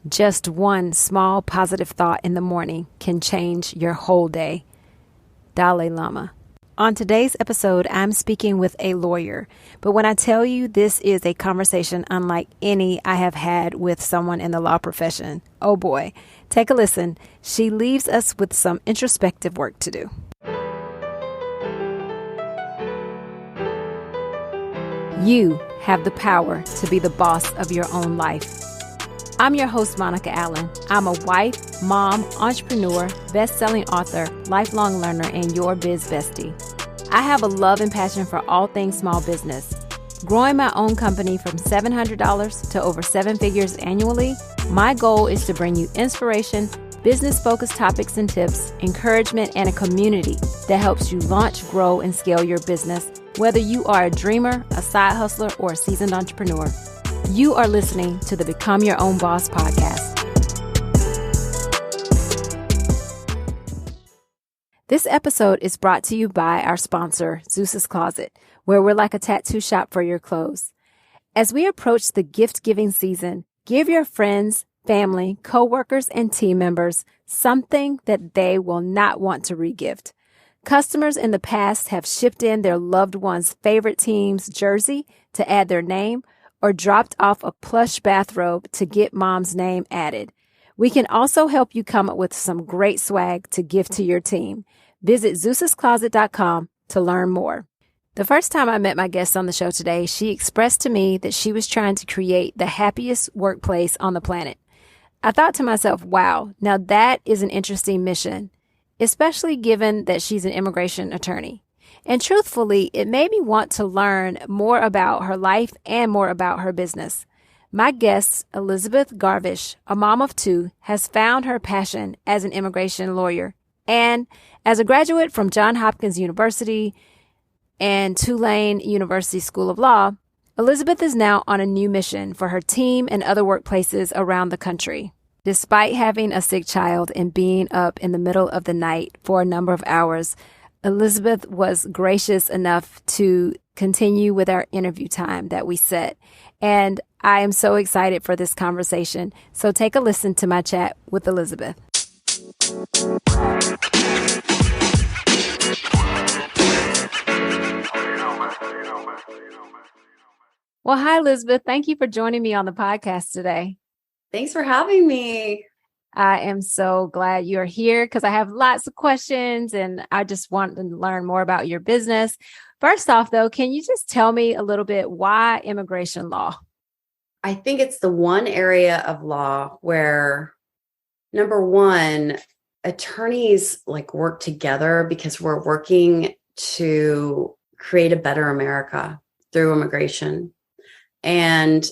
Just one small positive thought in the morning can change your whole day. Dalai Lama. On today's episode, I'm speaking with a lawyer. But when I tell you this is a conversation unlike any I have had with someone in the law profession, oh boy, take a listen. She leaves us with some introspective work to do. You have the power to be the boss of your own life. I'm your host, Monica Allen. I'm a wife, mom, entrepreneur, best-selling author, lifelong learner, and your biz bestie. I have a love and passion for all things small business. Growing my own company from $700 to over 7 figures annually, my goal is to bring you inspiration, business-focused topics and tips, encouragement, and a community that helps you launch, grow, and scale your business, whether you are a dreamer, a side hustler, or a seasoned entrepreneur. You are listening to the Become Your Own Boss podcast. This episode is brought to you by our sponsor, Zeus's Closet, where we're like a tattoo shop for your clothes. As we approach the gift-giving season, give your friends, family, coworkers, and team members something that they will not want to regift. Customers in the past have shipped in their loved one's favorite team's jersey to add their name, or dropped off a plush bathrobe to get mom's name added. We can also help you come up with some great swag to gift to your team. Visit Zeus'sCloset.com to learn more. The first time I met my guest on the show today, she expressed to me that she was trying to create the happiest workplace on the planet. I thought to myself, wow, now that is an interesting mission, especially given that she's an immigration attorney. And truthfully, it made me want to learn more about her life and more about her business. My guest, Elizabeth Garvish, a mom of 2, has found her passion as an immigration lawyer. And as a graduate from Johns Hopkins University and Tulane University School of Law, Elizabeth is now on a new mission for her team and other workplaces around the country. Despite having a sick child and being up in the middle of the night for a number of hours, Elizabeth was gracious enough to continue with our interview time that we set. And I am so excited for this conversation. So take a listen to my chat with Elizabeth. Well, hi, Elizabeth. Thank you for joining me on the podcast today. Thanks for having me. I am so glad you're here because I have lots of questions and I just want to learn more about your business. First off, though, can you just tell me a little bit why immigration law? I think it's the one area of law where, number one, attorneys work together because we're working to create a better America through immigration. And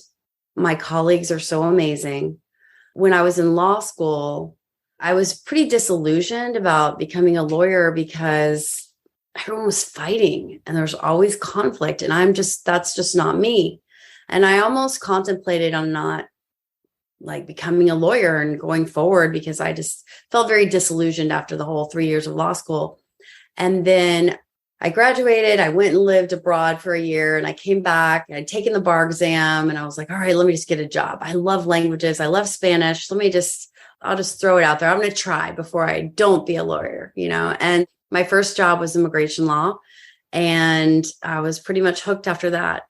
my colleagues are so amazing. When I was in law school, I was pretty disillusioned about becoming a lawyer because everyone was fighting and there's always conflict. And that's just not me. And I almost contemplated on not becoming a lawyer and going forward because I just felt very disillusioned after the whole 3 years of law school. And then I graduated, I went and lived abroad for a year and I came back, I'd taken the bar exam and I was like, all right, let me just get a job. I love languages. I love Spanish. I'll just throw it out there. I'm going to try before I don't be a lawyer, and my first job was immigration law and I was pretty much hooked after that.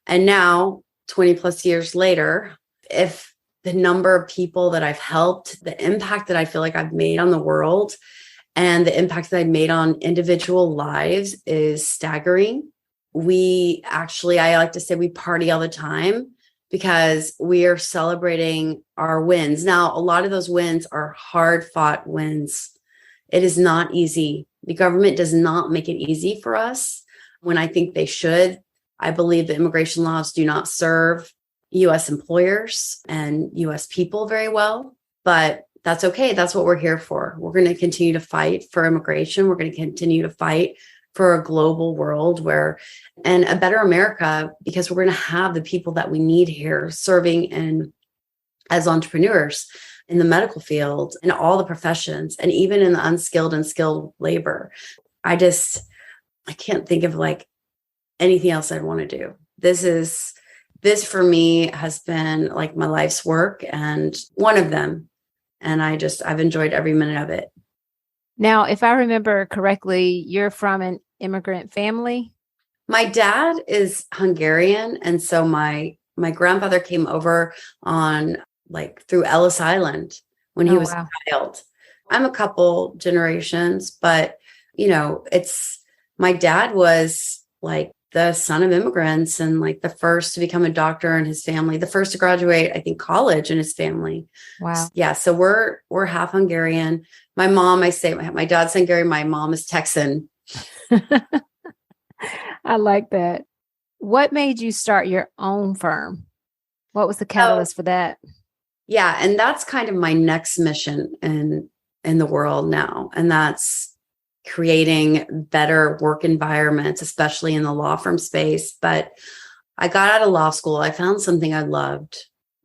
And now 20 plus years later, if the number of people that I've helped, the impact that I feel like I've made on the world, and the impact that I made on individual lives is staggering. I like to say we party all the time because we are celebrating our wins. Now, a lot of those wins are hard-fought wins. It is not easy. The government does not make it easy for us when I think they should. I believe that immigration laws do not serve U.S. employers and U.S. people very well, but that's okay. That's what we're here for. We're going to continue to fight for immigration. We're going to continue to fight for a global world and a better America, because we're going to have the people that we need here serving as entrepreneurs in the medical field, in all the professions, and even in the unskilled and skilled labor. I can't think of anything else I'd want to do. This is this for me has been like my life's work and one of them. And I've enjoyed every minute of it. Now, if I remember correctly, you're from an immigrant family. My dad is Hungarian. And so my grandfather came over on like through Ellis Island when he was a child. I'm a couple generations, but my dad was like the son of immigrants and like the first to become a doctor in his family, the first to graduate, I think, college in his family. Wow. Yeah. So we're half Hungarian. My mom, I say my dad's Hungarian. My mom is Texan. I like that. What made you start your own firm? What was the catalyst for that? Yeah. And that's kind of my next mission in the world now. And that's creating better work environments, especially in the law firm space. But I got out of law school. I found something I loved.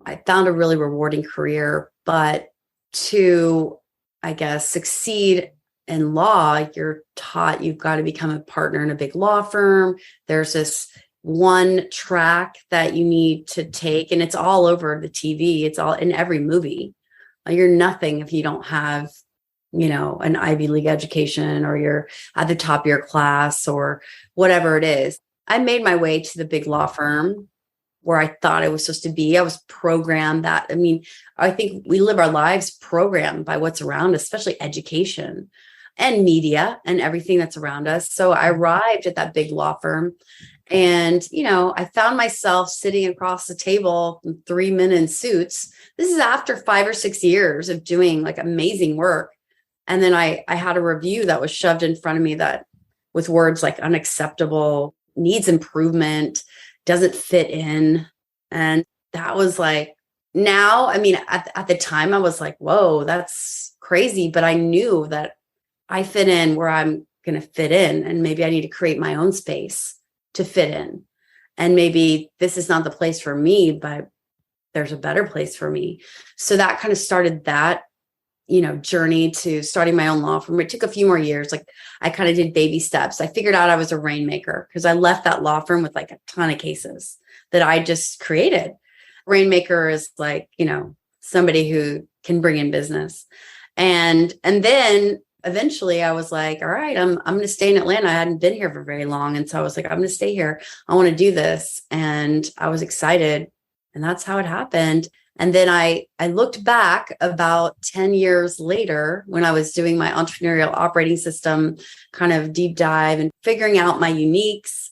I found a really rewarding career. But to, I guess, succeed in law, you're taught you've got to become a partner in a big law firm. There's this one track that you need to take, and it's all over the TV. It's all in every movie. You're nothing if you don't have an Ivy League education, or you're at the top of your class, or whatever it is. I made my way to the big law firm where I thought I was supposed to be. I was programmed that. I mean, I think we live our lives programmed by what's around us, especially education and media and everything that's around us. So I arrived at that big law firm and, I found myself sitting across the table, 3 men in suits. This is after 5 or 6 years of doing like amazing work. And then I had a review that was shoved in front of me that with words like unacceptable, needs improvement, doesn't fit in. And that was like, now, I mean, at the time I was like, whoa, that's crazy. But I knew that I fit in where I'm going to fit in. And maybe I need to create my own space to fit in. And maybe this is not the place for me, but there's a better place for me. So that kind of started that journey to starting my own law firm. It took a few more years. Like I kind of did baby steps. I figured out I was a rainmaker because I left that law firm with like a ton of cases that I just created. Rainmaker is like, somebody who can bring in business. And then eventually I was like, all right, I'm going to stay in Atlanta. I hadn't been here for very long. And so I was like, I'm going to stay here. I want to do this. And I was excited. And that's how it happened. And then I looked back about 10 years later when I was doing my entrepreneurial operating system kind of deep dive and figuring out my uniques.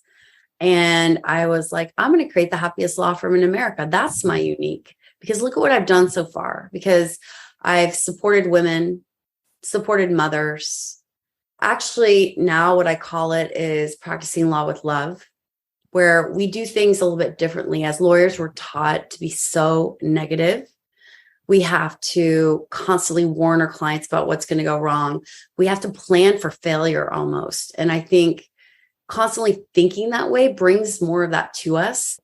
And I was like, I'm going to create the happiest law firm in America. That's my unique, because look at what I've done so far, because I've supported women, supported mothers. Actually, now what I call it is practicing law with love, where we do things a little bit differently. As lawyers, we're taught to be so negative. We have to constantly warn our clients about what's going to go wrong. We have to plan for failure almost. And I think constantly thinking that way brings more of that to us.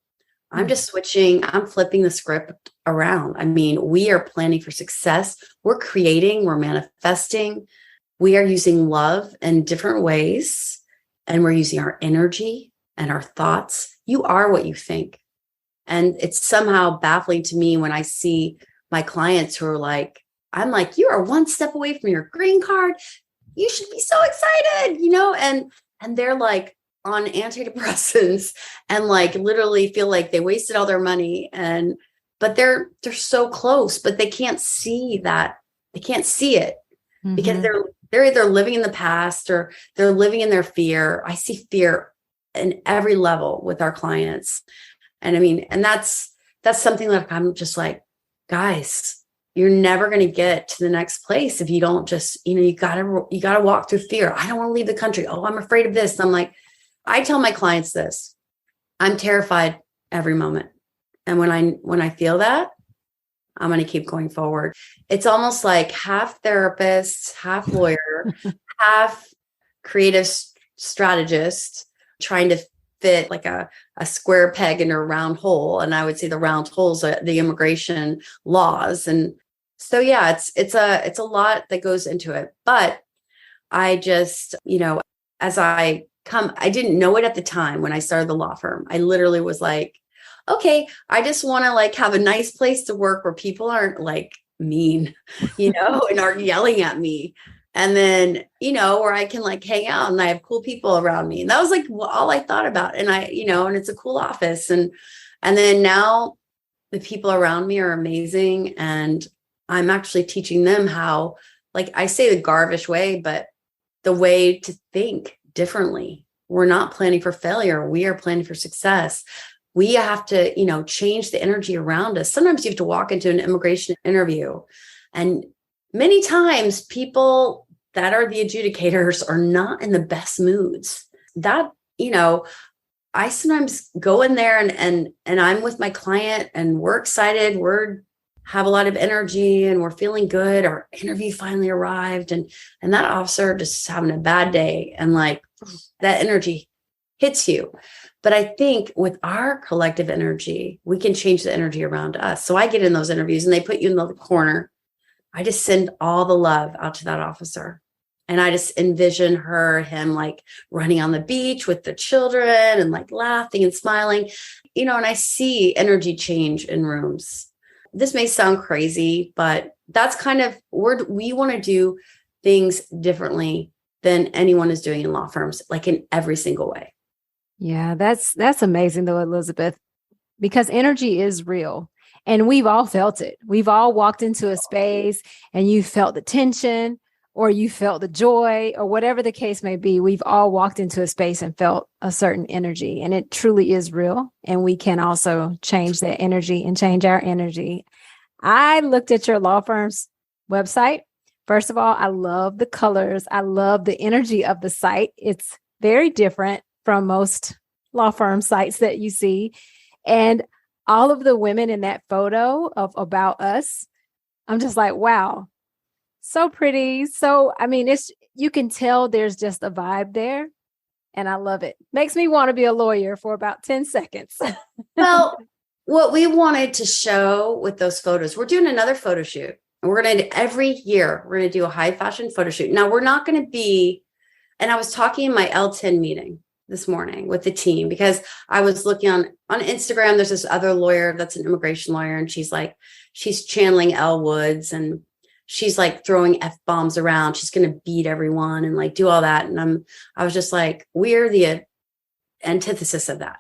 I'm just switching. I'm flipping the script around. I mean, we are planning for success. We're creating, we're manifesting. We are using love in different ways. And we're using our energy and our thoughts. You are what you think. And it's somehow baffling to me when I see my clients who are like, I'm like, you are one step away from your green card. You should be so excited, and they're like on antidepressants and like literally feel like they wasted all their money. But they're so close, but they can't see that. They can't see it because they're either living in the past or they're living in their fear. I see fear in every level with our clients. And I mean, and that's something that I'm just like, guys, you're never going to get to the next place if you don't just, you gotta walk through fear. I don't want to leave the country. Oh, I'm afraid of this. And I'm like, I tell my clients this, I'm terrified every moment. And when I feel that, I'm going to keep going forward. It's almost like half therapist, half lawyer, half creative strategist, trying to fit like a square peg into a round hole. And I would say the round holes are the immigration laws. And so, yeah, it's a lot that goes into it. But I just, as I didn't know it at the time when I started the law firm. I literally was like, okay, I just want to like have a nice place to work where people aren't like mean, and aren't yelling at me. And then, where I can like hang out and I have cool people around me. And that was like all I thought about. And and it's a cool office. And then now the people around me are amazing. And I'm actually teaching them how, like I say the Garvish way, but the way to think differently. We're not planning for failure. We are planning for success. We have to, change the energy around us. Sometimes you have to walk into an immigration interview, and many times people that are the adjudicators are not in the best moods. That, I sometimes go in there and I'm with my client and we're excited. Have a lot of energy and we're feeling good. Our interview finally arrived, and that officer just having a bad day, and like that energy hits you. But I think with our collective energy, we can change the energy around us. So I get in those interviews and they put you in the corner. I just send all the love out to that officer. And I just envision him like running on the beach with the children and like laughing and smiling, and I see energy change in rooms. This may sound crazy, but that's kind of where we want to do things differently than anyone is doing in law firms, like in every single way. Yeah, that's amazing though, Elizabeth, because energy is real and we've all felt it. We've all walked into a space and you felt the tension or you felt the joy or whatever the case may be. We've all walked into a space and felt a certain energy, and it truly is real. And we can also change that energy and change our energy. I looked at your law firm's website. First of all, I love the colors. I love the energy of the site. It's very different from most law firm sites that you see. And all of the women in that photo of About Us, I'm just like, wow, so pretty. So, I mean, you can tell there's just a vibe there. And I love it. Makes me want to be a lawyer for about 10 seconds. Well, what we wanted to show with those photos, we're doing another photo shoot. And we're going to, every year, we're going to do a high fashion photo shoot. Now, we're not going to be, and I was talking in my L10 meeting this morning with the team, because I was looking on Instagram. There's this other lawyer that's an immigration lawyer, and she's channeling Elle Woods, and she's like throwing F-bombs around. She's going to beat everyone and like do all that. And I was just like, we're the antithesis of that.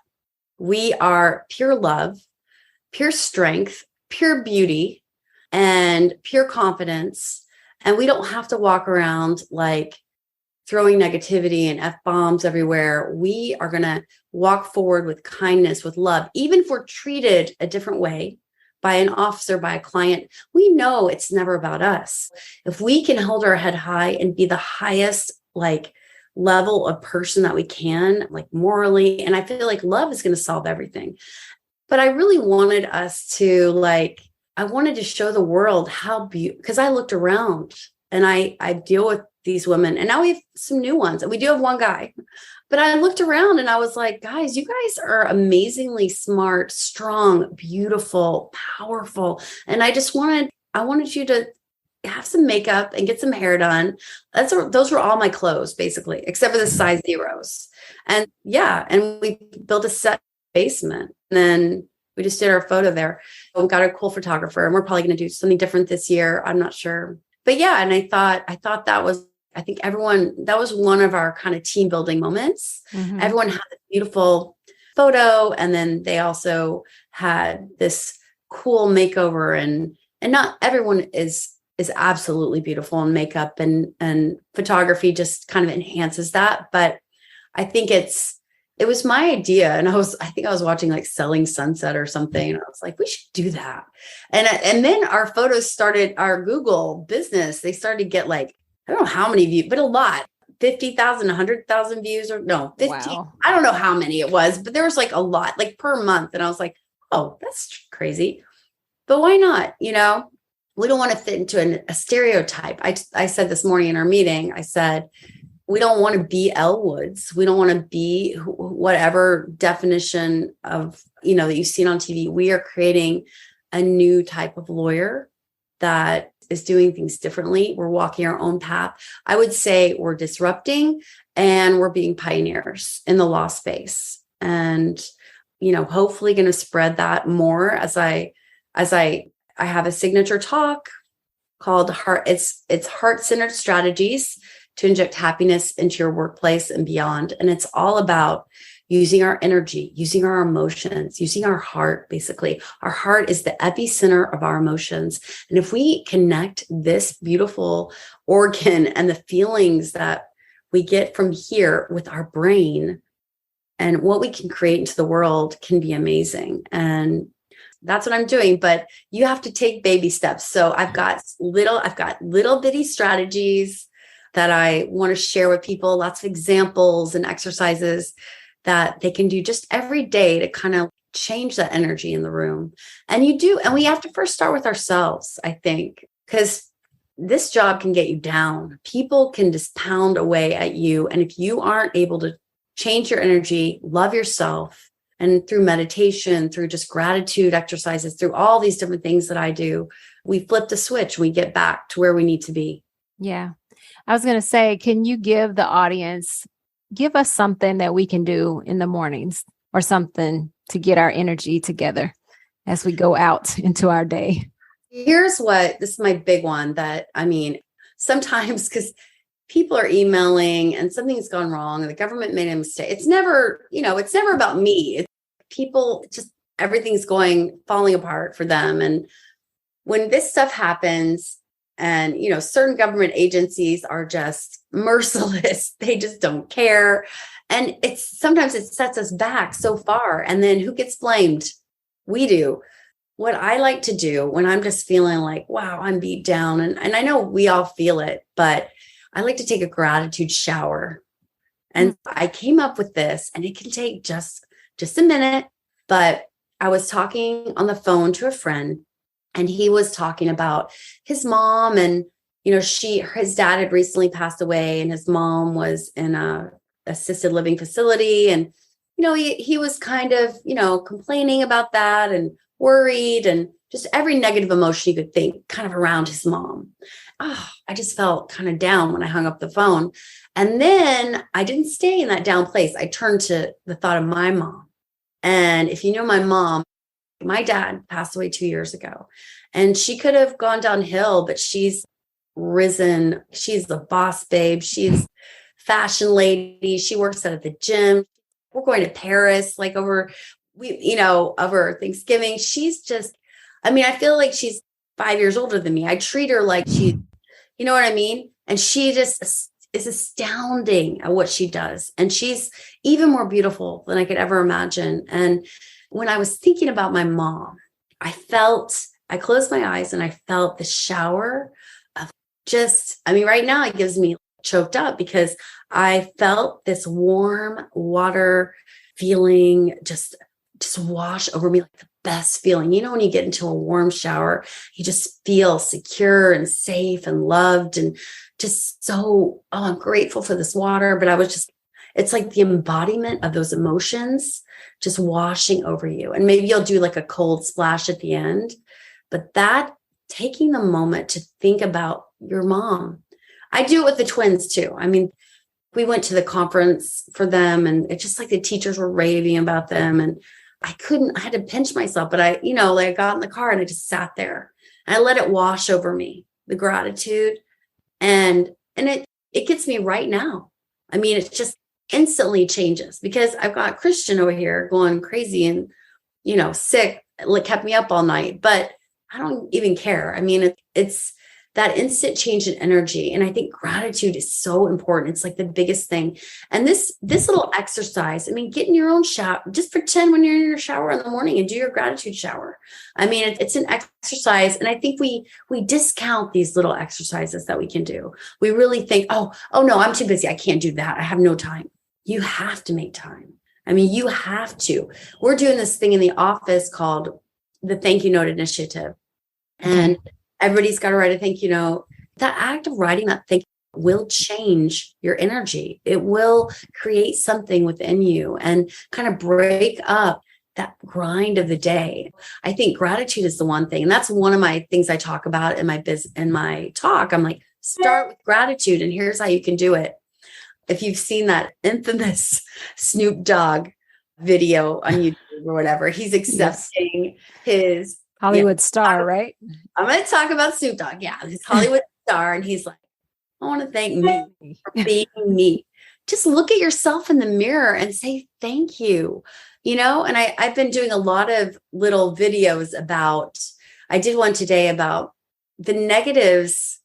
We are pure love, pure strength, pure beauty, and pure confidence. And we don't have to walk around like throwing negativity and F-bombs everywhere. We are going to walk forward with kindness, with love. Even if we're treated a different way by an officer, by a client, we know it's never about us. If we can hold our head high and be the highest like level of person that we can, like morally, and I feel like love is going to solve everything. But I really wanted us to I wanted to show the world how beautiful, because I looked around and I deal with these women, and now we have some new ones, and we do have one guy, but I looked around and I was like, guys, you guys are amazingly smart, strong, beautiful, powerful. And I wanted you to have some makeup and get some hair done. Those were all my clothes, basically, except for the size zeros. And yeah, and we built a set basement, and then we just did our photo there. We got a cool photographer, and we're probably going to do something different this year. I'm not sure. But yeah, and I thought I think that was one of our kind of team building moments. Mm-hmm. Everyone had a beautiful photo, and then they also had this cool makeover, and not everyone is absolutely beautiful in makeup, and photography just kind of enhances that. But I think it was my idea. And I think I was watching like Selling Sunset or something. And I was like, we should do that. And then our photos started, our Google business, they started to get like, I don't know how many views, but a lot, 50,000, 100,000 views, or no, 50. Wow. I don't know how many it was, but there was like a lot, like per month. And I was like, oh, that's crazy. But why not? We don't want to fit into a stereotype. I said this morning in our meeting, I said, we don't want to be Elle Woods. We don't want to be whatever definition of, that you've seen on TV. We are creating a new type of lawyer that is doing things differently. We're walking our own path. I would say we're disrupting, and we're being pioneers in the law space. And, hopefully going to spread that more as I have a signature talk called it's Heart-Centered Strategies to Inject Happiness into Your Workplace and Beyond. And it's all about using our energy, using our emotions, using our heart. Basically, our heart is the epicenter of our emotions. And if we connect this beautiful organ and the feelings that we get from here with our brain, and what we can create into the world can be amazing. And that's what I'm doing, but you have to take baby steps. So I've got little bitty strategies that I want to share with people, lots of examples and exercises that they can do just every day to kind of change that energy in the room. And we have to first start with ourselves, I think, because this job can get you down. People can just pound away at you. And if you aren't able to change your energy, love yourself, and through meditation, through just gratitude exercises, through all these different things that I do, we flip the switch, we get back to where we need to be. Yeah. I was going to say, can you give us something that we can do in the mornings or something to get our energy together as we go out into our day? This is my big one sometimes because people are emailing and something's gone wrong and the government made a mistake. It's never about me. It's people, just everything's falling apart for them. And when this stuff happens and, certain government agencies are just merciless, they just don't care. And sometimes it sets us back so far. And then who gets blamed? We do. What I like to do when I'm just feeling like, wow, I'm beat down. And I know we all feel it, but I like to take a gratitude shower. And I came up with this, and it can take just a minute. But I was talking on the phone to a friend, and he was talking about his mom, and his dad had recently passed away, and his mom was in a assisted living facility, and he was kind of complaining about that and worried, and just every negative emotion you could think kind of around his mom. I just felt kind of down when I hung up the phone. And then I didn't stay in that down place. I turned to the thought of my mom. And if you know my mom, my dad passed away 2 years ago, and she could have gone downhill, but she's risen. She's the boss babe. She's fashion lady. She works out at the gym. We're going to Paris, over Thanksgiving. She's just, I feel like she's 5 years older than me. I treat her like she, you know what I mean? And she just is astounding at what she does. And she's even more beautiful than I could ever imagine. And when I was thinking about my mom, I closed my eyes and I felt the shower of right now it gives me choked up because I felt this warm water feeling just wash over me, like the best feeling. When you get into a warm shower, you just feel secure and safe and loved, and just I'm grateful for this water. But it's like the embodiment of those emotions just washing over you. And maybe you'll do like a cold splash at the end, but that taking the moment to think about your mom. I do it with the twins too. We went to the conference for them, and it's just like the teachers were raving about them, and I had to pinch myself, but I got in the car and I just sat there and I let it wash over me, the gratitude. And it gets me right now. It just instantly changes because I've got Christian over here going crazy and, sick, kept me up all night, but I don't even care. It's that instant change in energy. And I think gratitude is so important. It's like the biggest thing. And this little exercise, get in your own shower, just pretend when you're in your shower in the morning and do your gratitude shower. It's an exercise. And I think we discount these little exercises that we can do. We really think, oh no, I'm too busy. I can't do that. I have no time. You have to make time. You have to. We're doing this thing in the office called the Thank You Note Initiative. And everybody's got to write a thank you note. That act of writing that thank you will change your energy. It will create something within you and kind of break up that grind of the day. I think gratitude is the one thing. And that's one of my things I talk about in my talk. I'm like, start with gratitude. And here's how you can do it. If you've seen that infamous Snoop Dogg video on YouTube or whatever. He's accepting his Hollywood star, right? I'm going to talk about Snoop Dogg. Yeah, his Hollywood star. And he's like, I want to thank me for being me. Just look at yourself in the mirror and say, thank you. And I've been doing a lot of little videos I did one today about the negatives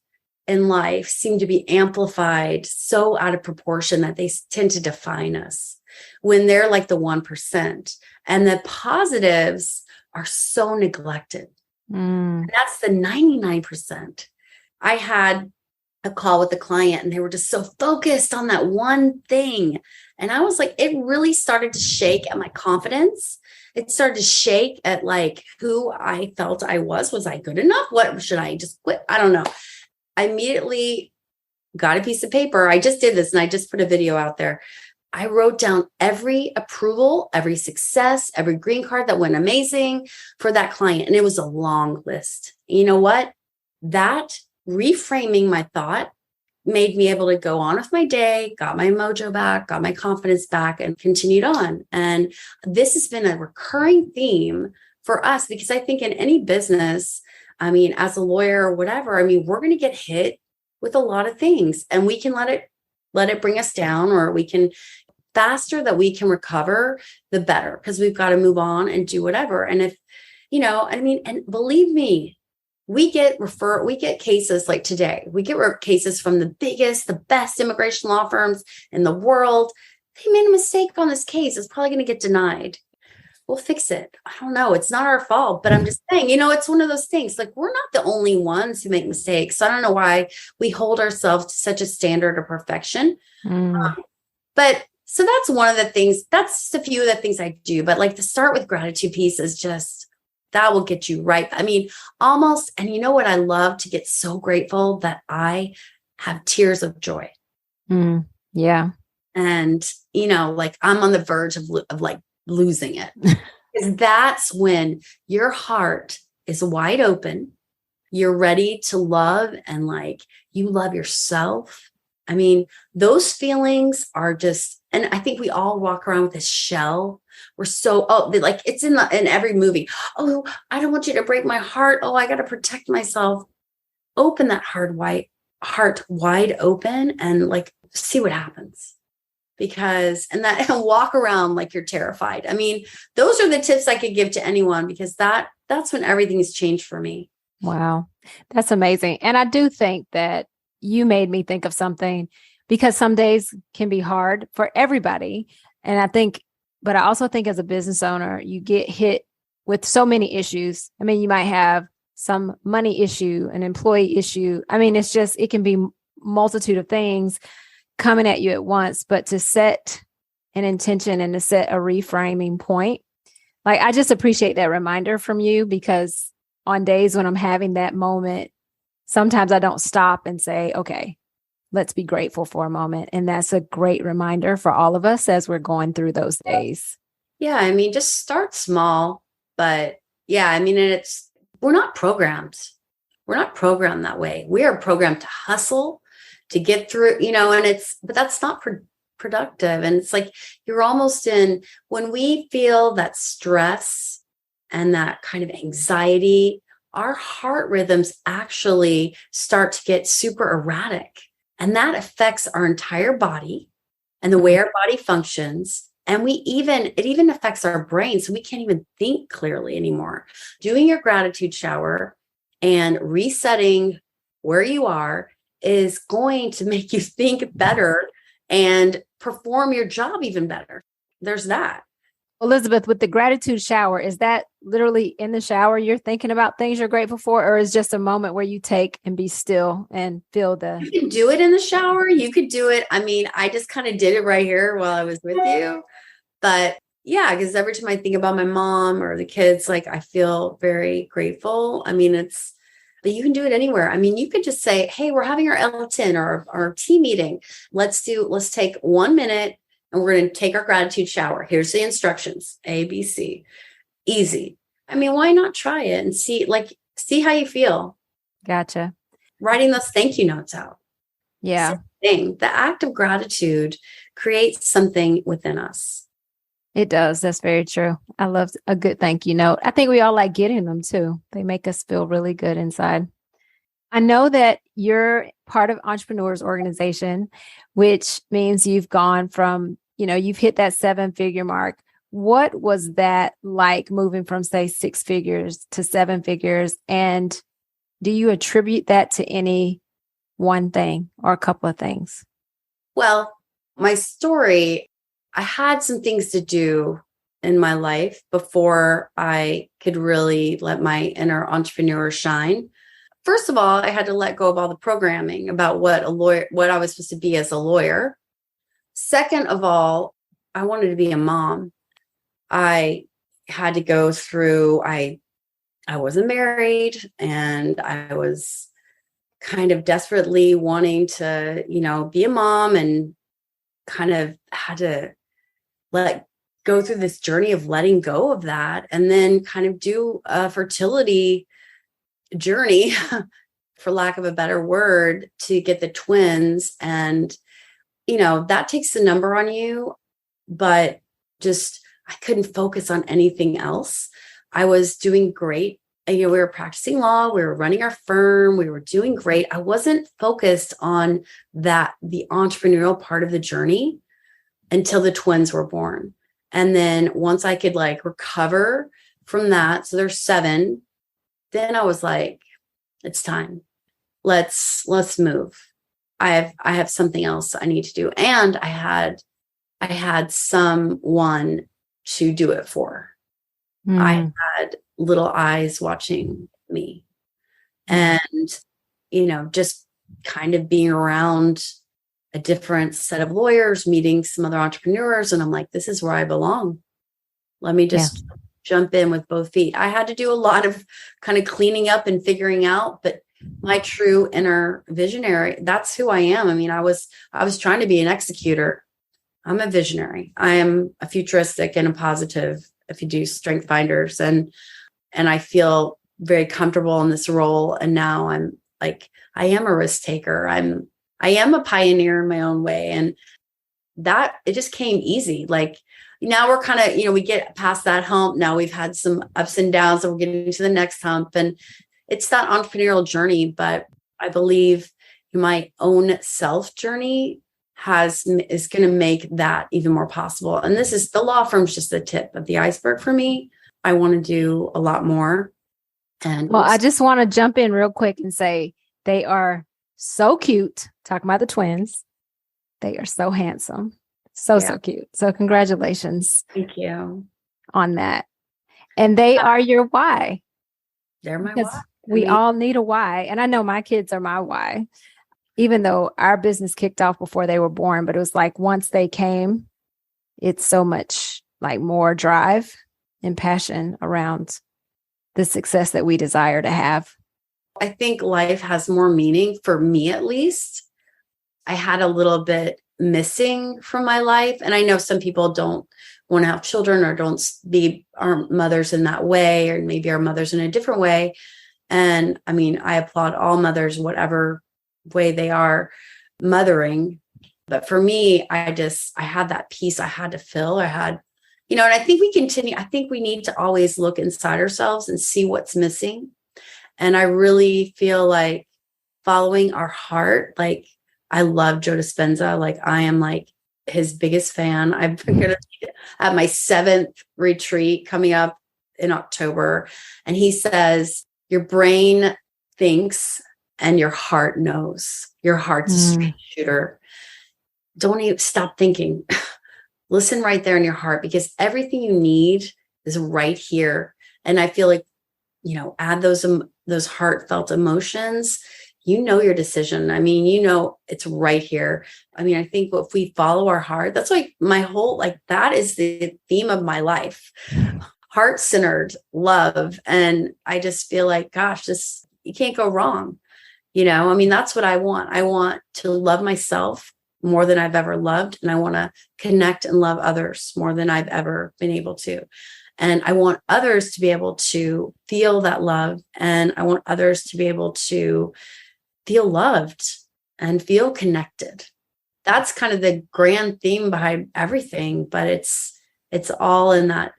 in life seem to be amplified so out of proportion that they tend to define us when they're like the 1%. And the positives are so neglected. And that's the 99%. I had a call with a client and they were just so focused on that one thing. And I was like, it really started to shake at my confidence. It started to shake at like who I felt I was. Was I good enough? What should I just quit? I don't know. I immediately got a piece of paper. I just did this and I just put a video out there. I wrote down every approval, every success, every green card that went amazing for that client. And it was a long list. You know what? That reframing my thought made me able to go on with my day, got my mojo back, got my confidence back, and continued on. And this has been a recurring theme for us because I think in any business, I mean, as a lawyer or whatever, I mean, we're going to get hit with a lot of things and we can let it bring us down, or we can faster that we can recover, the better, because we've got to move on and do whatever. And if, and believe me, we get cases like today. We get cases from the best immigration law firms in the world. They made a mistake on this case. It's probably going to get denied. We'll fix it. I don't know. It's not our fault, but I'm just saying, it's one of those things. Like, we're not the only ones who make mistakes. So I don't know why we hold ourselves to such a standard of perfection. But so that's one of the things. That's just a few of the things I do. But like the start with gratitude piece is just, that will get you right. I mean, almost. And you know what? I love to get so grateful that I have tears of joy. Yeah. And, like I'm on the verge of like losing it. Because that's when your heart is wide open. You're ready to love, and like you love yourself. I mean, those feelings are just, and I think we all walk around with this shell. We're so, like it's in every movie. Oh, I don't want you to break my heart. Oh, I got to protect myself. Open that heart wide open and like see what happens. And walk around like you're terrified. I mean, those are the tips I could give to anyone, because that's when everything's changed for me. Wow. That's amazing. And I do think that you made me think of something, because some days can be hard for everybody. And but I also think as a business owner, you get hit with so many issues. I mean, you might have some money issue, an employee issue. I mean, it can be multitude of things coming at you at once, but to set an intention and to set a reframing point, like I just appreciate that reminder from you, because on days when I'm having that moment, sometimes I don't stop and say, okay, let's be grateful for a moment. And that's a great reminder for all of us as we're going through those days. Yeah. I mean, just start small, but yeah, I mean, we're not programmed. We're not programmed that way. We are programmed to hustle, to get through, but that's not productive. And it's like, you're almost when we feel that stress and that kind of anxiety, our heart rhythms actually start to get super erratic. And that affects our entire body and the way our body functions. And it even affects our brain. So we can't even think clearly anymore. Doing your gratitude shower and resetting where you are is going to make you think better and perform your job even better. There's that. Elizabeth, with the gratitude shower, is that literally in the shower you're thinking about things you're grateful for, or is just a moment where you take and be still and feel You can do it in the shower. You could do it. I mean, I just kind of did it right here while I was with you. But yeah, because every time I think about my mom or the kids, like I feel very grateful. I mean, but you can do it anywhere. I mean, you could just say, hey, we're having our L10 or our team meeting. Let's take 1 minute and we're going to take our gratitude shower. Here's the instructions, A, B, C. Easy. I mean, why not try it and see how you feel? Gotcha. Writing those thank you notes out. Yeah. Same thing. The act of gratitude creates something within us. It does. That's very true. I love a good thank you note. I think we all like getting them too. They make us feel really good inside. I know that you're part of Entrepreneurs Organization, which means you've gone from, you've hit that 7-figure mark. What was that like moving from, say, 6 figures to 7 figures? And do you attribute that to any one thing or a couple of things? Well, my story, I had some things to do in my life before I could really let my inner entrepreneur shine. First of all, I had to let go of all the programming about what I was supposed to be as a lawyer. Second of all, I wanted to be a mom. I had to go through, I wasn't married, and I was kind of desperately wanting to, be a mom, and kind of had to go through this journey of letting go of that, and then kind of do a fertility journey, for lack of a better word, to get the twins. And, that takes the number on you, but just, I couldn't focus on anything else. I was doing great. We were practicing law, we were running our firm, we were doing great. I wasn't focused on the entrepreneurial part of the journey until the twins were born. And then once I could recover from that, so there's 7, then I was like, it's time. Let's move. I have something else I need to do. And I had someone to do it for. I had little eyes watching me, and, just kind of being around a different set of lawyers, meeting some other entrepreneurs. And I'm like, this is where I belong. Let me just jump in with both feet. I had to do a lot of kind of cleaning up and figuring out, but my true inner visionary, that's who I am. I mean, I was trying to be an executor. I'm a visionary. I am a futuristic and a positive, if you do strength finders. And I feel very comfortable in this role. And now I'm like, I am a risk taker. I am a pioneer in my own way. And that, it just came easy. Like, now we're kind of, we get past that hump. Now we've had some ups and downs, and we're getting to the next hump. And it's that entrepreneurial journey. But I believe my own self journey is going to make that even more possible. And this is, the law firm's just the tip of the iceberg for me. I want to do a lot more. And I just want to jump in real quick and say they are so cute. Talking about the twins. They are so handsome. So cute. So congratulations. Thank you on that. And they are your why. They're my why. We all need a why. And I know my kids are my why, even though our business kicked off before they were born. But it was like, once they came, it's so much more drive and passion around the success that we desire to have. I think life has more meaning, for me at least. I had a little bit missing from my life. And I know some people don't want to have children, or aren't mothers in that way, or maybe are mothers in a different way. And I mean, I applaud all mothers, whatever way they are mothering. But for me, I had that piece I had to fill. And I think I think we need to always look inside ourselves and see what's missing. And I really feel like following our heart, I love Joe Dispenza. I am his biggest fan. I'm going to be at my 7th retreat coming up in October. And he says, your brain thinks and your heart knows. Your heart's a straight shooter. Don't even stop thinking. Listen right there in your heart, because everything you need is right here. And I feel like, add those heartfelt emotions, your decision. I mean, it's right here. I mean, I think if we follow our heart, that's my whole, that is the theme of my life, heart-centered love. And I just feel like, gosh, you can't go wrong. I mean, that's what I want. I want to love myself more than I've ever loved. And I want to connect and love others more than I've ever been able to. And I want others to be able to feel that love. And I want others to be able to feel loved and feel connected. That's kind of the grand theme behind everything. But it's it's all in that,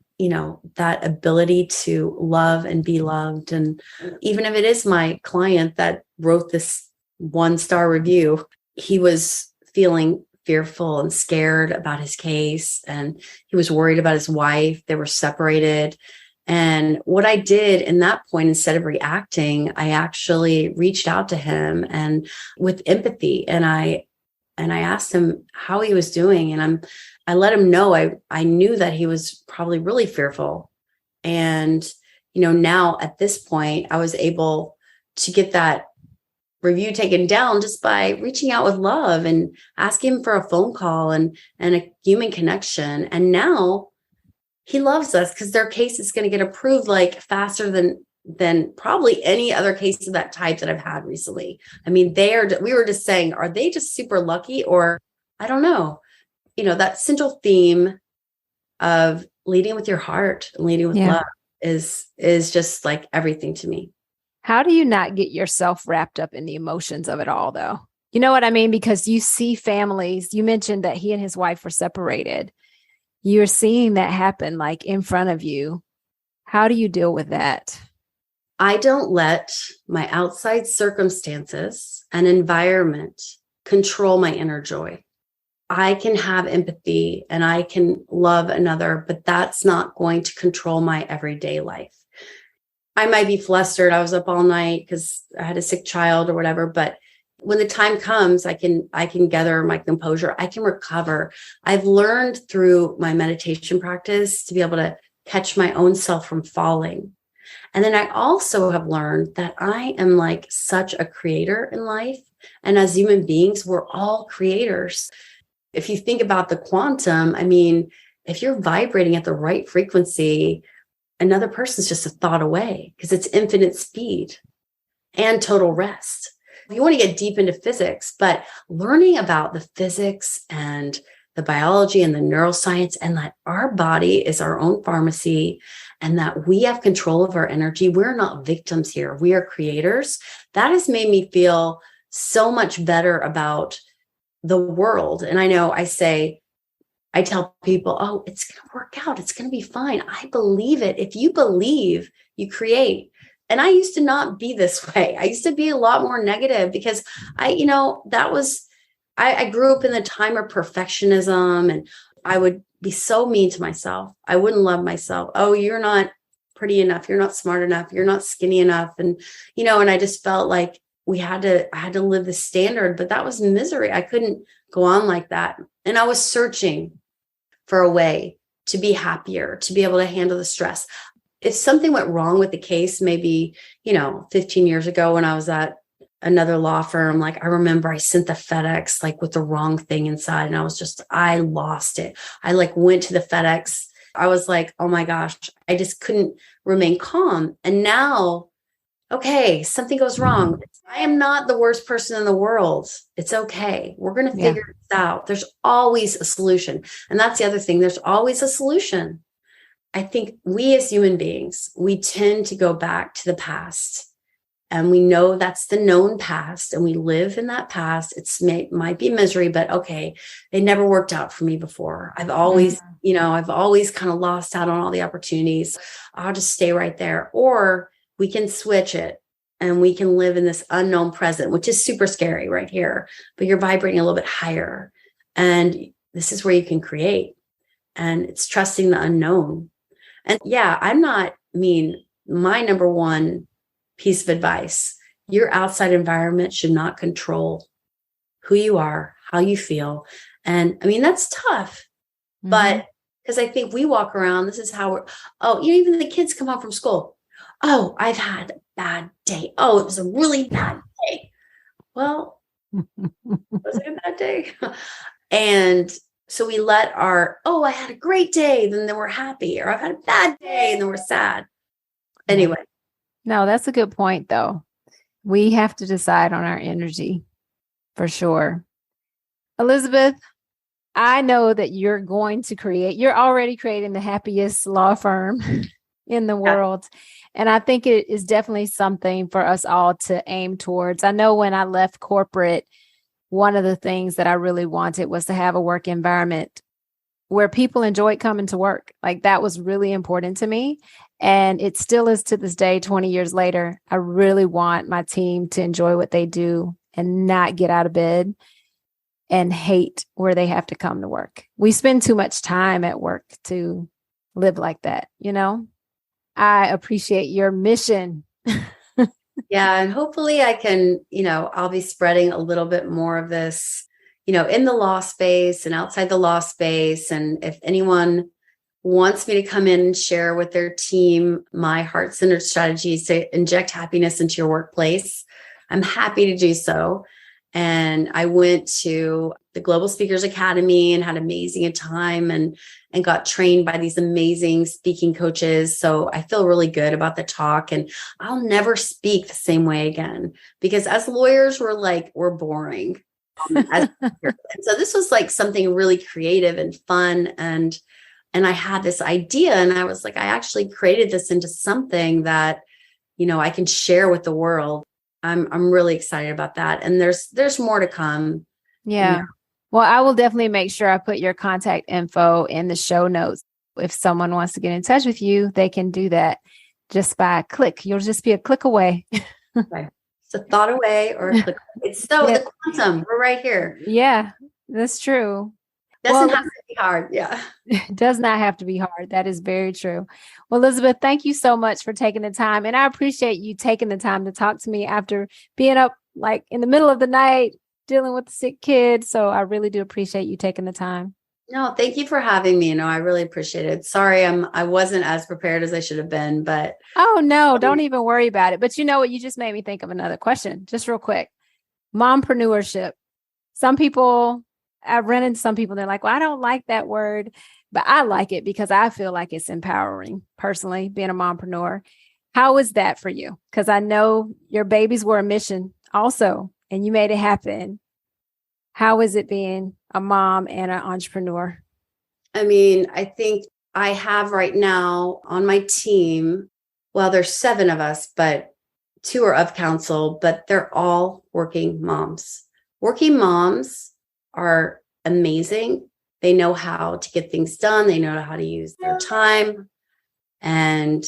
that ability to love and be loved. And even if it is my client that wrote this 1-star review, he was feeling fearful and scared about his case. And he was worried about his wife. They were separated. And what I did in that point, instead of reacting, I actually reached out to him and with empathy. And I asked him how he was doing. And I let him know I knew that he was probably really fearful. And, now at this point, I was able to get that review taken down just by reaching out with love and asking him for a phone call and a human connection. And now he loves us because their case is going to get approved like faster than probably any other case of that type that I've had recently. I mean, we were just saying, are they just super lucky? Or I don't know, that central theme of leading with your heart and leading with love is just like everything to me. How do you not get yourself wrapped up in the emotions of it all, though? You know what I mean? Because you see families, you mentioned that he and his wife were separated. You're seeing that happen like in front of you. How do you deal with that? I don't let my outside circumstances and environment control my inner joy. I can have empathy and I can love another, but that's not going to control my everyday life. I might be flustered. I was up all night because I had a sick child or whatever, but when the time comes, I can gather my composure. I can recover. I've learned through my meditation practice to be able to catch my own self from falling. And then I also have learned that I am like such a creator in life. And as human beings, we're all creators. If you think about the quantum, I mean, if you're vibrating at the right frequency, another person's just a thought away because it's infinite speed and total rest. You want to get deep into physics, but learning about the physics and the biology and the neuroscience, and that our body is our own pharmacy and that we have control of our energy. We're not victims here. We are creators. That has made me feel so much better about the world. And I know I tell people, oh, it's going to work out. It's going to be fine. I believe it. If you believe, you create. And I used to not be this way. I used to be a lot more negative because I grew up in the time of perfectionism and I would be so mean to myself. I wouldn't love myself. Oh, you're not pretty enough. You're not smart enough. You're not skinny enough. And, and I just felt like I had to live the standard, but that was misery. I couldn't go on like that. And I was searching for a way to be happier, to be able to handle the stress. If something went wrong with the case, maybe, 15 years ago when I was at another law firm, like I remember I sent the FedEx like with the wrong thing inside and I lost it. I like went to the FedEx. I was like, oh my gosh, I just couldn't remain calm. And now, okay, something goes wrong. I am not the worst person in the world. It's okay. We're going to figure this out. There's always a solution. And that's the other thing. There's always a solution. I think we as human beings, we tend to go back to the past and we know that's the known past and we live in that past. Might be misery, but okay, it never worked out for me before. I've always kind of lost out on all the opportunities. I'll just stay right there. Or we can switch it and we can live in this unknown present, which is super scary right here, but you're vibrating a little bit higher. And this is where you can create. And it's trusting the unknown. And my number one piece of advice, your outside environment should not control who you are, how you feel. And I mean, that's tough, but because I think we walk around, this is how even the kids come home from school. Oh, I've had a bad day. Oh, it was a really bad day. Well, was it a bad day? And so we let I had a great day, then we're happy, or I've had a bad day and then we're sad. Anyway. No, that's a good point though. We have to decide on our energy for sure. Elizabeth, I know that you're already creating the happiest law firm in the world. And I think it is definitely something for us all to aim towards. I know when I left corporate, one of the things that I really wanted was to have a work environment where people enjoyed coming to work. Like that was really important to me. And it still is to this day, 20 years later. I really want my team to enjoy what they do and not get out of bed and hate where they have to come to work. We spend too much time at work to live like that, you know? I appreciate your mission. Yeah. And hopefully I can, I'll be spreading a little bit more of this, in the law space and outside the law space. And if anyone wants me to come in and share with their team my heart-centered strategies to inject happiness into your workplace, I'm happy to do so. And I went to the Global Speakers Academy and had amazing time and got trained by these amazing speaking coaches. So I feel really good about the talk, and I'll never speak the same way again, because as lawyers, we're boring. And so this was like something really creative and fun. And I had this idea, and I was like, I actually created this into something that, I can share with the world. I'm really excited about that. And there's more to come. Yeah. Well, I will definitely make sure I put your contact info in the show notes. If someone wants to get in touch with you, they can do that just by a click. You'll just be a click away. Okay. It's a thought away or a click. It's the quantum. We're right here. Yeah, that's true. Doesn't have to be hard. Yeah. It does not have to be hard. That is very true. Well, Elizabeth, thank you so much for taking the time. And I appreciate you taking the time to talk to me after being up like in the middle of the night, dealing with a sick kid. So I really do appreciate you taking the time. No, thank you for having me. I really appreciate it. Sorry, I wasn't as prepared as I should have been, but. Oh, no, don't even worry about it. But you know what? You just made me think of another question, just real quick. Mompreneurship. Some people, I've run into some people, they're like, well, I don't like that word, but I like it because I feel like it's empowering personally, being a mompreneur. How is that for you? Because I know your babies were a mission also, and you made it happen. How is it being a mom and an entrepreneur? I mean, I think I have right now on my team, well, there's 7 of us, but 2 are of counsel, but they're all working moms. Working moms are amazing. They know how to get things done. They know how to use their time. And,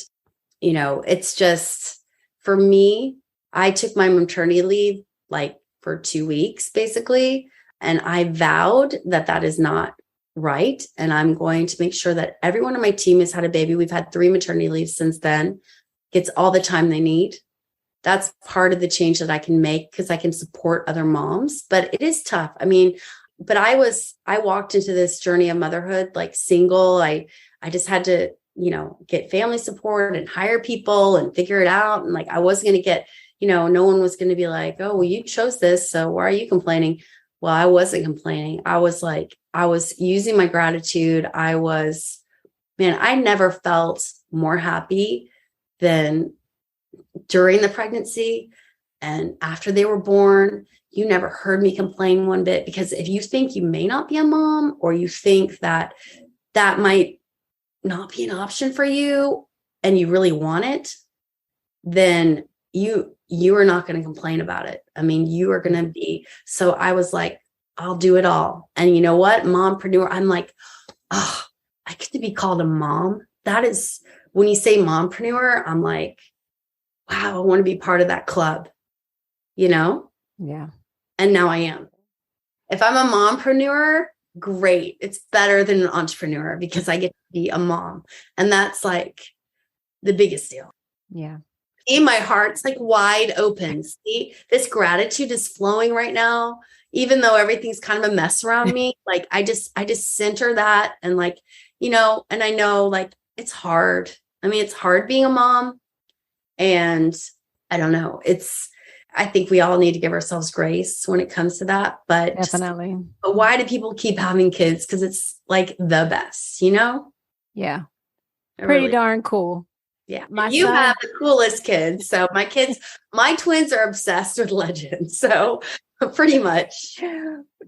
it's just, for me, I took my maternity leave like for 2 weeks, basically. And I vowed that is not right. And I'm going to make sure that everyone on my team has had a baby. We've had 3 maternity leaves since then, gets all the time they need. That's part of the change that I can make because I can support other moms, but it is tough. I mean, but I walked into this journey of motherhood, like single. I just had to, get family support and hire people and figure it out. And like, I wasn't going to get, no one was going to be like, oh, well, you chose this, so why are you complaining? Well, I wasn't complaining. I was using my gratitude. I never felt more happy than during the pregnancy and after they were born. You never heard me complain one bit, because if you think you may not be a mom, or you think that might not be an option for you and you really want it, then you are not going to complain about it. I mean, you are going to be. So I was like, I'll do it all. And you know what? Mompreneur. I'm like, oh, I get to be called a mom. That is, when you say mompreneur, I'm like, wow, I want to be part of that club, Yeah. And now I am. If I'm a mompreneur, great. It's better than an entrepreneur because I get to be a mom. And that's like the biggest deal. Yeah. See, my heart's like wide open. See, this gratitude is flowing right now, even though everything's kind of a mess around me. Like I just center that, and like, and I know like it's hard. I mean, it's hard being a mom, and I don't know. I think we all need to give ourselves grace when it comes to that, but definitely. But why do people keep having kids? Because it's like the best, Yeah. Pretty darn cool. Yeah. You have the coolest kids. So my twins are obsessed with Legend. So pretty much.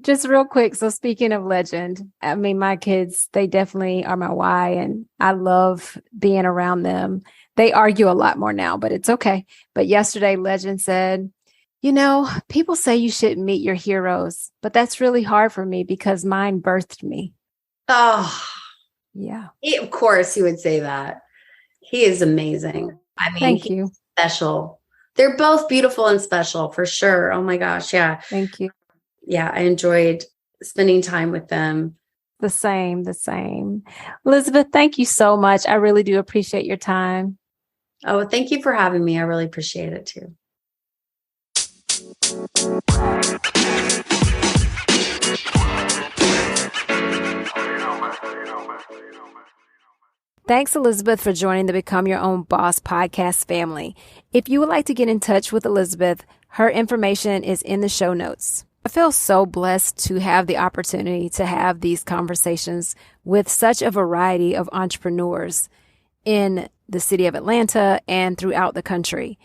Just real quick. So speaking of Legend, I mean, my kids, they definitely are my why, and I love being around them. They argue a lot more now, but it's okay. But yesterday, Legend said, people say you shouldn't meet your heroes, but that's really hard for me because mine birthed me. Oh, Yeah. of course you would say that. He is amazing. I mean, Thank he's you. special. They're both beautiful and special for sure. Oh my gosh. Yeah. Thank you. Yeah. I enjoyed spending time with them. The same. Elizabeth, thank you so much. I really do appreciate your time. Oh, thank you for having me. I really appreciate it too. Thanks, Elizabeth, for joining the Become Your Own Boss podcast family. If you would like to get in touch with Elizabeth, her information is in the show notes. I feel so blessed to have the opportunity to have these conversations with such a variety of entrepreneurs in the city of Atlanta and throughout the country.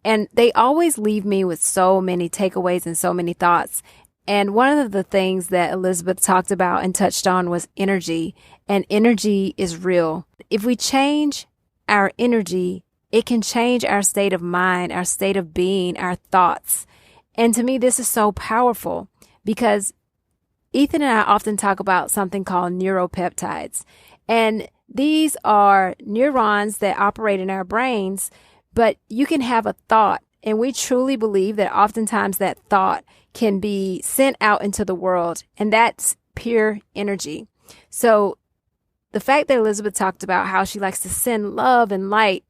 And they always leave me with so many takeaways and so many thoughts. And one of the things that Elizabeth talked about and touched on was energy. And energy is real. If we change our energy, it can change our state of mind, our state of being, our thoughts. And to me, this is so powerful because Ethan and I often talk about something called neuropeptides. And these are neurons that operate in our brains, but you can have a thought. And we truly believe that oftentimes that thought can be sent out into the world, and that's pure energy. So the fact that Elizabeth talked about how she likes to send love and light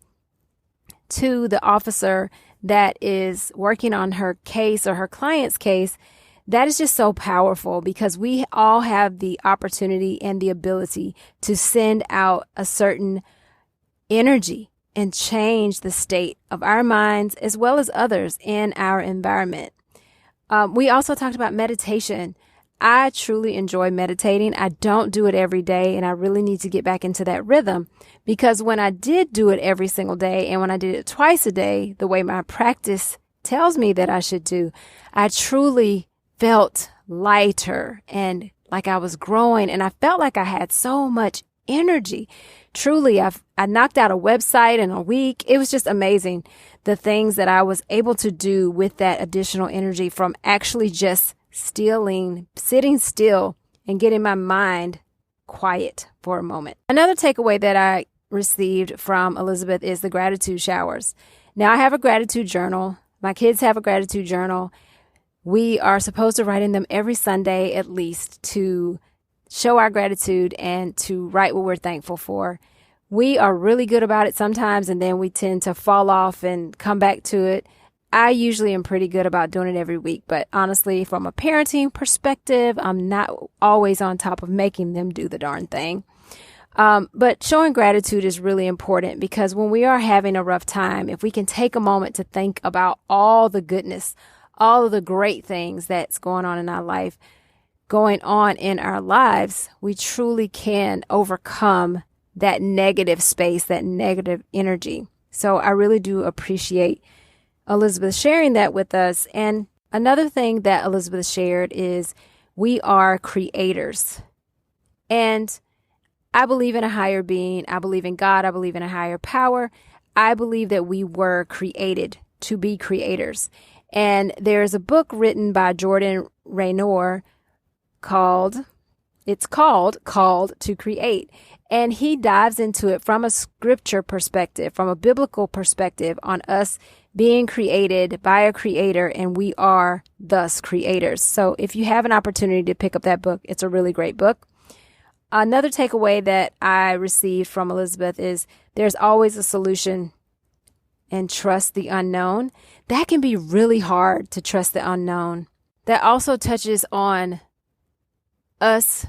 to the officer that is working on her case or her client's case, that is just so powerful because we all have the opportunity and the ability to send out a certain energy and change the state of our minds as well as others in our environment. We also talked about meditation. I truly enjoy meditating. I don't do it every day, and I really need to get back into that rhythm because when I did do it every single day and when I did it twice a day, the way my practice tells me that I should do, I truly felt lighter and like I was growing, and I felt like I had so much energy. Truly, I knocked out a website in a week. It was just amazing the things that I was able to do with that additional energy from actually just sitting still and getting my mind quiet for a moment. Another takeaway that I received from Elizabeth is the gratitude showers. Now I have a gratitude journal. My kids have a gratitude journal. We are supposed to write in them every Sunday at least to show our gratitude and to write what we're thankful for. We are really good about it sometimes, and then we tend to fall off and come back to it. I usually am pretty good about doing it every week, but honestly, from a parenting perspective, I'm not always on top of making them do the darn thing. But showing gratitude is really important because when we are having a rough time, if we can take a moment to think about all the goodness, all of the great things that's going on in our life, we truly can overcome that negative space, that negative energy. So I really do appreciate Elizabeth sharing that with us. And another thing that Elizabeth shared is we are creators. And I believe in a higher being. I believe in God. I believe in a higher power. I believe that we were created to be creators. And there's a book written by Jordan Raynor called Called to Create. And he dives into it from a scripture perspective, from a biblical perspective on us being created by a creator, and we are thus creators. So if you have an opportunity to pick up that book, it's a really great book. Another takeaway that I received from Elizabeth is there's always a solution, and trust the unknown. That can be really hard to trust the unknown. That also touches on us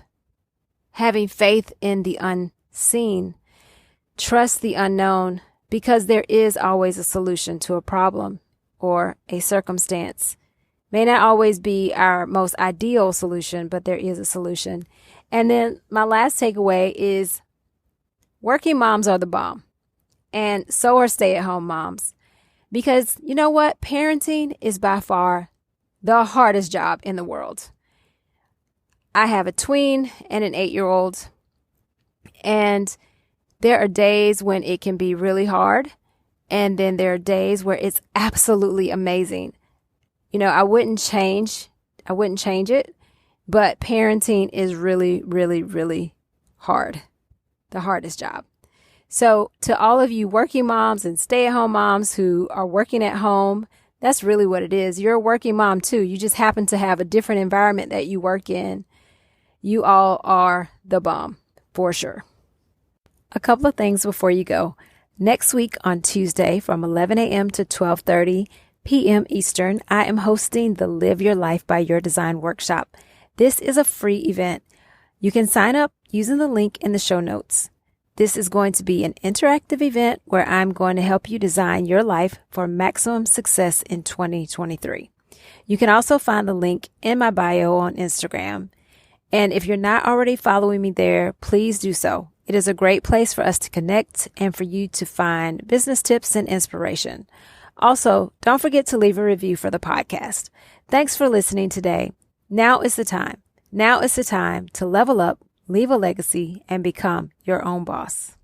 having faith in the unseen. Trust the unknown because there is always a solution to a problem or a circumstance. May not always be our most ideal solution, but there is a solution. And then my last takeaway is working moms are the bomb, and so are stay-at-home moms. Because you know what? Parenting is by far the hardest job in the world. I have a tween and an 8-year-old, and there are days when it can be really hard, and then there are days where it's absolutely amazing. You know, I wouldn't change it, but parenting is really, really, really hard, the hardest job. So to all of you working moms and stay-at-home moms who are working at home, that's really what it is. You're a working mom too. You just happen to have a different environment that you work in. You all are the bomb, for sure. A couple of things before you go. Next week on Tuesday from 11 a.m. to 12:30 p.m. Eastern, I am hosting the Live Your Life by Your Design workshop. This is a free event. You can sign up using the link in the show notes. This is going to be an interactive event where I'm going to help you design your life for maximum success in 2023. You can also find the link in my bio on Instagram. And if you're not already following me there, please do so. It is a great place for us to connect and for you to find business tips and inspiration. Also, don't forget to leave a review for the podcast. Thanks for listening today. Now is the time. Now is the time to level up, leave a legacy, and become your own boss.